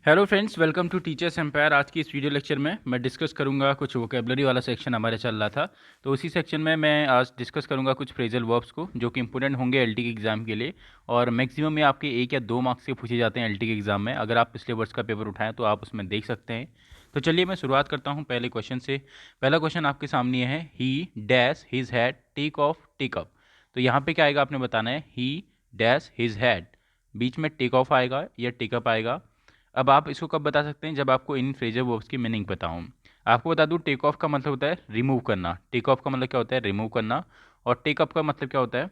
Hello friends, welcome to Teachers Empire. आज की इस वीडियो लेक्चर में मैं डिस्कस करूंगा कुछ वोकेबलरी वाला सेक्शन हमारे चल रहा था। तो उसी सेक्शन में मैं आज डिस्कस करूंगा कुछ फ्रेजल वर्ब्स को जो कि इंपॉर्टेंट होंगे एलटी के एग्जाम के लिए। और मैक्सिमम में आपके 1 या 2 मार्क्स के पूछे जाते हैं एलटी के एग्जाम में। अगर आप पिछले वर्ष का पेपर उठाएं तो आप उसमें देख सकते हैं। तो चलिए मैं शुरुआत करता हूँ पहले क्वेश्चन से। पहला क्वेश्चन आपके सामने है, he dash his hat take off take up. तो यहाँ पे क्या आएगा आपने बताना है, ही डैश हिज हैड, बीच में टेक ऑफ आएगा या टेकअप आएगा। अब आप इसको कब बता सकते हैं, जब आपको इन फ्रेजल वर्ब्स की मीनिंग पता हो। आपको बता दूं, टेक ऑफ का मतलब होता है रिमूव करना। टेक ऑफ का मतलब क्या होता है, रिमूव करना। और टेक अप का मतलब क्या होता है,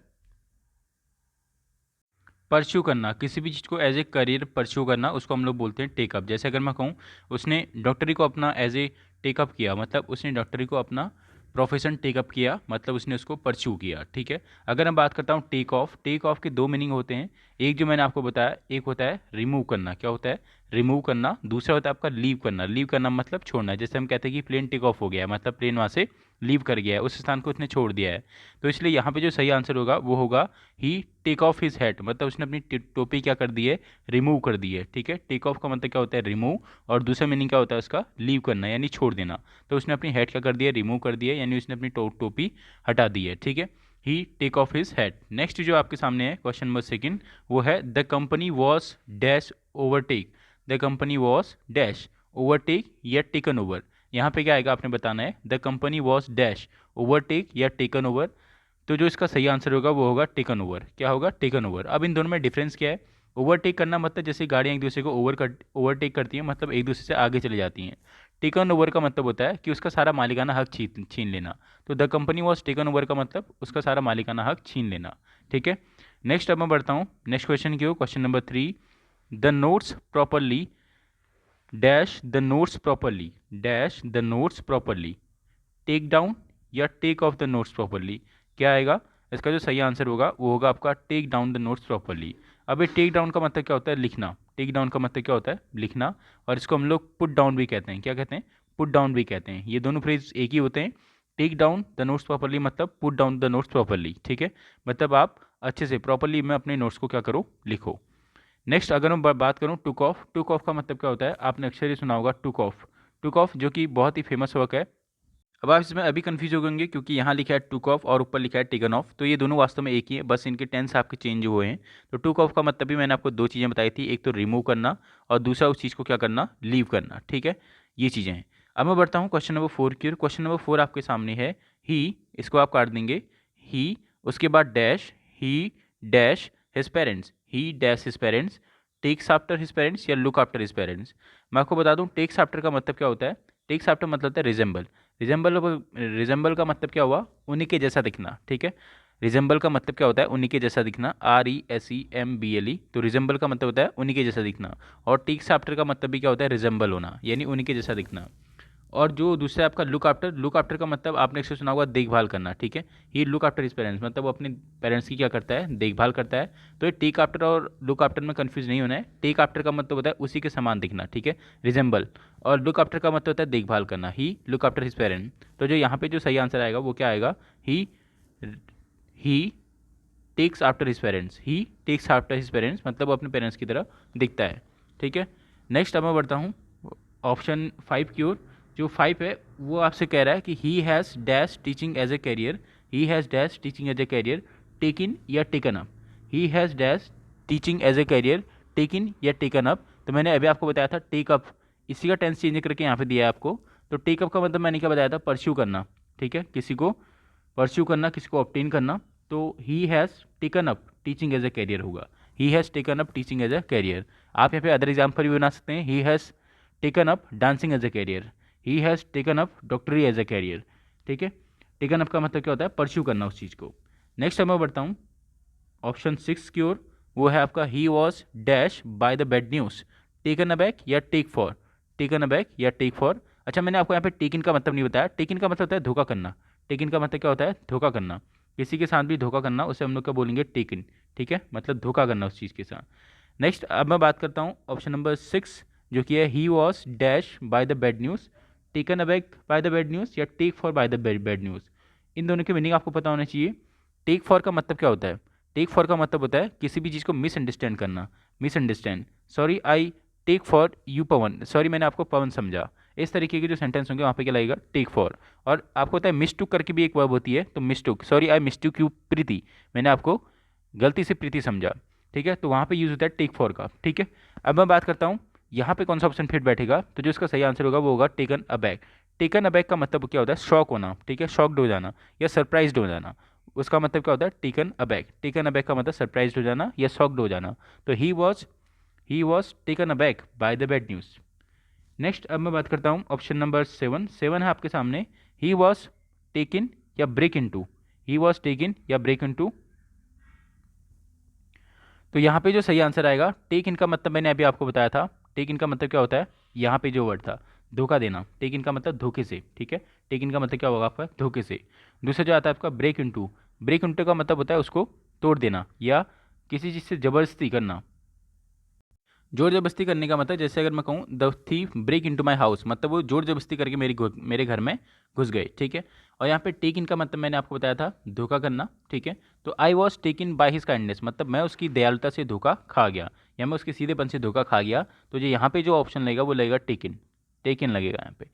परस्यू करना। किसी भी चीज़ को एज ए करियर परस्यू करना, उसको हम लोग बोलते हैं टेकअप। जैसे अगर मैं कहूँ उसने डॉक्टरी को अपना एज ए टेकअप किया, मतलब उसने डॉक्टरी को अपना प्रोफेशन टेकअप किया, मतलब उसने उसको परस्यू किया। ठीक है। अगर मैं बात करता हूँ टेक ऑफ के दो मीनिंग होते हैं। एक जो मैंने आपको बताया, एक होता है रिमूव करना। क्या होता है, रिमूव करना। दूसरा होता है आपका लीव करना। लीव करना मतलब छोड़ना। जैसे हम कहते हैं कि प्लेन टेक ऑफ हो गया है, मतलब प्लेन वहाँ से लीव कर गया है, उस स्थान को उसने छोड़ दिया है। तो इसलिए यहाँ पे जो सही आंसर होगा वो होगा ही टेक ऑफ हिज हैट, मतलब उसने अपनी टोपी क्या कर दी है, रिमूव कर दी है। ठीक है। टेक ऑफ का मतलब क्या होता है, रिमूव। और दूसरा मीनिंग क्या होता है उसका, लीव करना यानी छोड़ देना। तो उसने अपनी हैट क्या कर दिया, रिमूव कर दिया, यानी उसने अपनी टोपी हटा दी है। ठीक है। He take off his hat. Next जो आपके सामने है क्वेश्चन नंबर सेकंड, वो है the company was dash overtake. The company was dash overtake या टेकन ओवर। यहाँ पे क्या आएगा आपने बताना है, the company was dash overtake या टेकन ओवर। तो जो इसका सही आंसर होगा वो होगा टेकन ओवर। क्या होगा, टेकन ओवर। अब इन दोनों में डिफरेंस क्या है, ओवरटेक करना मतलब जैसे गाड़ियाँ एक दूसरे को ओवरटेक करती हैं, मतलब एक दूसरे से आगे चले जाती हैं। टेकन ओवर का मतलब होता है कि उसका सारा मालिकाना हक छीन छीन लेना। तो the company was taken over का मतलब उसका सारा मालिकाना हक छीन लेना। ठीक है। नेक्स्ट अब मैं बढ़ता हूँ नेक्स्ट क्वेश्चन की ओर। Question number 3, the notes properly dash the notes properly dash the notes properly, take down या take off the notes properly. क्या आएगा, इसका जो सही आंसर होगा वो होगा आपका take down the notes properly. अब ये टेक डाउन का मतलब क्या होता है, लिखना। टेक डाउन का मतलब क्या होता है, लिखना। और इसको हम लोग पुट डाउन भी कहते हैं। क्या कहते हैं, पुट डाउन भी कहते हैं। ये दोनों फ्रेज एक ही होते हैं। Take down the notes properly मतलब put down the notes properly. ठीक है। मतलब आप अच्छे से प्रॉपरली में अपने नोट्स को क्या करो, लिखो। नेक्स्ट अगर मैं बात करूँ टुक ऑफ का मतलब क्या होता है, आपने अक्सर ही सुना होगा टुक ऑफ जो कि बहुत ही फेमस वर्क है। अब आप इसमें अभी कंफ्यूज हो गएंगे क्योंकि यहाँ लिखा है टुक ऑफ और ऊपर लिखा है टेकन ऑफ। तो ये दोनों वास्तव में एक ही है, बस इनके टेंस आपके चेंज हुए हैं। तो टुक ऑफ का मतलब भी मैंने आपको दो चीज़ें बताई थी, एक तो रिमूव करना और दूसरा उस चीज़ को क्या करना, लीव करना। ठीक है। ये चीज़ें हैं। अब मैं बढ़ता हूँ क्वेश्चन नंबर 4 की ओर। क्वेश्चन नंबर 4 आपके सामने है, ही, इसको आप काट देंगे, ही, उसके बाद dash, he dash his parents, he dash his parents, takes after his parents या लुक आफ्टर हिज पेरेंट्स। मैं आपको बता दूँ टेक्स आफ्टर का मतलब क्या होता है। टेक्स आफ्टर मतलब होता है रिजेंबल। रिजेंबल का मतलब क्या हुआ, उन्हीं के जैसा दिखना। ठीक है। रिजेंबल का मतलब क्या होता है, उन्हीं के जैसा दिखना। RESEMBLE। तो रिजेंबल का मतलब होता है उन्हीं के जैसा दिखना। और टेक्स आफ्टर का मतलब भी क्या होता है, रिजेंबल होना, यानी उन्हीं के जैसा दिखना। और जो दूसरा आपका लुक आफ्टर का मतलब आपने अक्सर सुना होगा देखभाल करना। ठीक है। ये लुक आफ्टर हिज पेरेंट्स मतलब वो अपने पेरेंट्स की क्या करता है, देखभाल करता है। तो ये टेक आफ्टर और लुक आफ्टर में कंफ्यूज नहीं होना है। टेक आफ्टर का मतलब होता है उसी के समान दिखना। ठीक है, रिजेंबल। और लुक आफ्टर का मतलब होता है देखभाल करना, ही लुक आफ्टर हिज पेरेंट। तो जो यहाँ पे जो सही आंसर आएगा वो क्या आएगा, ही टेक्स आफ्टर हिज पेरेंट्स। ही टेक्स आफ्टर हिज पेरेंट्स मतलब वो अपने पेरेंट्स की तरह दिखता है। ठीक है। नेक्स्ट अब मैं बढ़ता हूँ ऑप्शन 5 की ओर। जो 5 है वो आपसे कह रहा है कि he has dash teaching as a career, he has dash teaching as a career, taking या taken up. He has dash teaching as a career, taking या टेकन अप। तो मैंने अभी आपको बताया था टेक अप, इसी का टेंस चेंज करके यहाँ पे दिया है आपको। तो टेक अप का मतलब मैंने क्या बताया था, परस्यू करना। ठीक है, किसी को परस्यू करना, किसी को ऑब्टेन करना। तो he has taken up teaching as a career होगा, he has taken up teaching as a career. आप यहाँ पे अदर एग्जाम्पल भी बना सकते हैं, he has taken up dancing as a career, he has taken up डॉक्टरी एज ए कैरियर। ठीक है। टेकन अप का मतलब क्या होता है, परस्यू करना उस चीज़ को। नेक्स्ट मैं बढ़ता हूँ ऑप्शन 6 की ओर। वो है आपका ही was dash by the bad news, taken अबैक या टेक फॉर, टेकन अबैक या टेक फॉर। अच्छा मैंने आपको यहाँ पे टेकिन का मतलब नहीं बताया। टेकिन का मतलब होता है धोखा करना। टेकिन का मतलब क्या होता है, धोखा करना। किसी के साथ भी धोखा करना उसे हम लोग क्या बोलेंगे, टेकिन। ठीक है, मतलब धोखा करना उस चीज़ के साथ। नेक्स्ट अब मैं बात करता हूँ ऑप्शन नंबर 6 जो कि है he was dash by the bad news, taken aback by the bad news या take for by the bad news. इन दोनों की मीनिंग आपको पता होना चाहिए। टेक फॉर का मतलब क्या होता है, टेक फॉर का मतलब होता है किसी भी चीज़ को मिसअंडरस्टैंड करना, misunderstand. Sorry I take for you Pawan, sorry मैंने आपको पवन समझा, इस तरीके के जो सेंटेंस होंगे वहाँ पे क्या लगेगा टेक फॉर। और आपको पता है मिस्टूक करके भी एक वर्ब होती है, तो मिस्टूक, सॉरी आई मिस्टूक यू प्रीति, मैंने आपको गलती से प्रीति समझा, ठीक है, तो वहाँ पे यूज़ होता है टेक फॉर का, ठीक है। अब मैं बात करता हूँ यहाँ पे कौन सा ऑप्शन फिट बैठेगा, तो जो इसका सही आंसर होगा वो होगा टेकन अबैक। टेकन अबैक का मतलब क्या होता है, शॉक होना, ठीक है, शॉक्ड हो जाना या सरप्राइज्ड हो जाना, उसका मतलब क्या होता है टेकन अबैक। टेकन अबैक का मतलब सरप्राइज्ड हो जाना या शॉक्ड हो जाना। तो ही was taken aback by the bad news. Next अब मैं बात करता हूँ ऑप्शन नंबर 7। 7 है आपके सामने, ही वॉज टेकन या break into, he was taken या ब्रेक इनटू। तो यहाँ पे जो सही आंसर आएगा, टेक इन का मतलब मैंने अभी आपको बताया था, टेक इन का मतलब क्या होता है, यहाँ पे जो वर्ड था धोखा देना, टेक इन का मतलब धोखे से, ठीक है, टेक इन का मतलब क्या होगा आपका धोखे से। दूसरा जो आता है आपका ब्रेक इनटू, ब्रेक इनटू का मतलब होता है उसको तोड़ देना या किसी चीज़ से ज़बरदस्ती करना। जोर जबरदस्ती करने का मतलब, जैसे अगर मैं कहूँ the thief break into my house, मतलब वो जोर जबरदस्ती करके मेरे घर में घुस गए, ठीक है। और यहाँ पे टेक इन का मतलब मैंने आपको बताया था धोखा करना, ठीक है। तो I was take in by his kindness, मतलब मैं उसकी दयालुता से धोखा खा गया या मैं उसके सीधेपन से धोखा खा गया। तो जो यहाँ पे जो ऑप्शन लगेगा वो लगेगा टेक इन लगेगा यहाँ पे।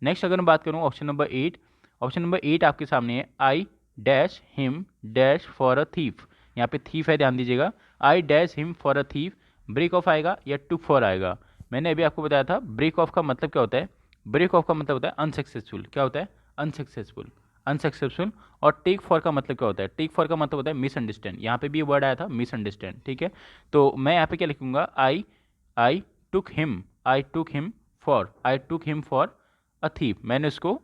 नेक्स्ट अगर मैं बात करूँ ऑप्शन नंबर 8, ऑप्शन नंबर 8 आपके सामने है, I dash him dash for a thief, यहाँ पे थीफ है ध्यान दीजिएगा, I dash him for a thief, break off आएगा या टुक फॉर आएगा। मैंने अभी आपको बताया था ब्रेक ऑफ का मतलब क्या होता है, ब्रेक ऑफ का मतलब होता है अनसक्सेसफुल, क्या होता है अनसक्सेसफुल, अनसक्सेसफुल। और टेक फॉर का मतलब क्या होता है, टेक फॉर का मतलब होता है मिसअंडरस्टैंड, यहाँ पे भी ये वर्ड आया था मिसअंडरस्टैंड, ठीक है। तो मैं यहाँ पे क्या लिखूंगा, I took him for a thief, मैंने उसको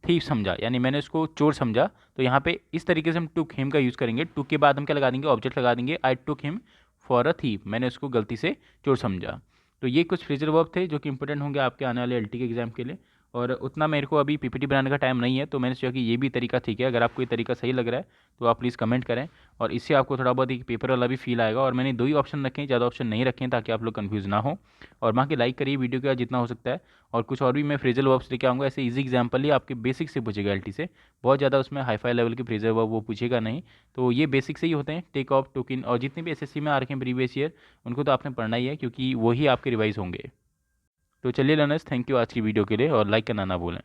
थीफ समझा यानी मैंने उसको चोर समझा। तो यहाँ पे इस तरीके से हम टुक हिम का यूज़ करेंगे, टुक के बाद हम क्या लगा देंगे, ऑब्जेक्ट लगा देंगे, I took him for a thief, मैंने उसको गलती से चोर समझा। तो ये कुछ फ्रेजल वर्ब थे जो कि इंपॉर्टेंट होंगे आपके आने वाले एलटी के एग्जाम के लिए। और उतना मेरे को अभी पीपीटी बनाने का टाइम नहीं है, तो मैंने सोचा कि ये भी तरीका ठीक है। अगर आपको ये तरीका सही लग रहा है तो आप प्लीज़ कमेंट करें, और इससे आपको थोड़ा बहुत एक पेपर वाला भी फील आएगा। और मैंने 2 ही ऑप्शन रखे हैं, ज़्यादा ऑप्शन नहीं रखे हैं ताकि आप लोग कन्फ्यूज़ ना हो। और वहाँ के लाइक करिए वीडियो का जितना हो सकता है। और कुछ और भी मैं फ्रेजल वर्ब्स लेके आऊँगा, ऐसे ईजी एग्जाम्पल ही आपके बेसिक से पूछेगा एलटी से, बहुत ज़्यादा उसमें हाई फाई लेवल के फ्रेजल वर्ब वो पूछेगा नहीं। तो ये बेसिक से ही होते हैं, टेक ऑफ, टुक इन, और जितने भी एसएससी में आ रखे हैं प्रीवियस ईयर उनको तो आपने पढ़ना ही है क्योंकि वही आपके रिवाइज होंगे। तो चलिए लर्नर्स, थैंक यू आज की वीडियो के लिए, और लाइक करना ना भूलें।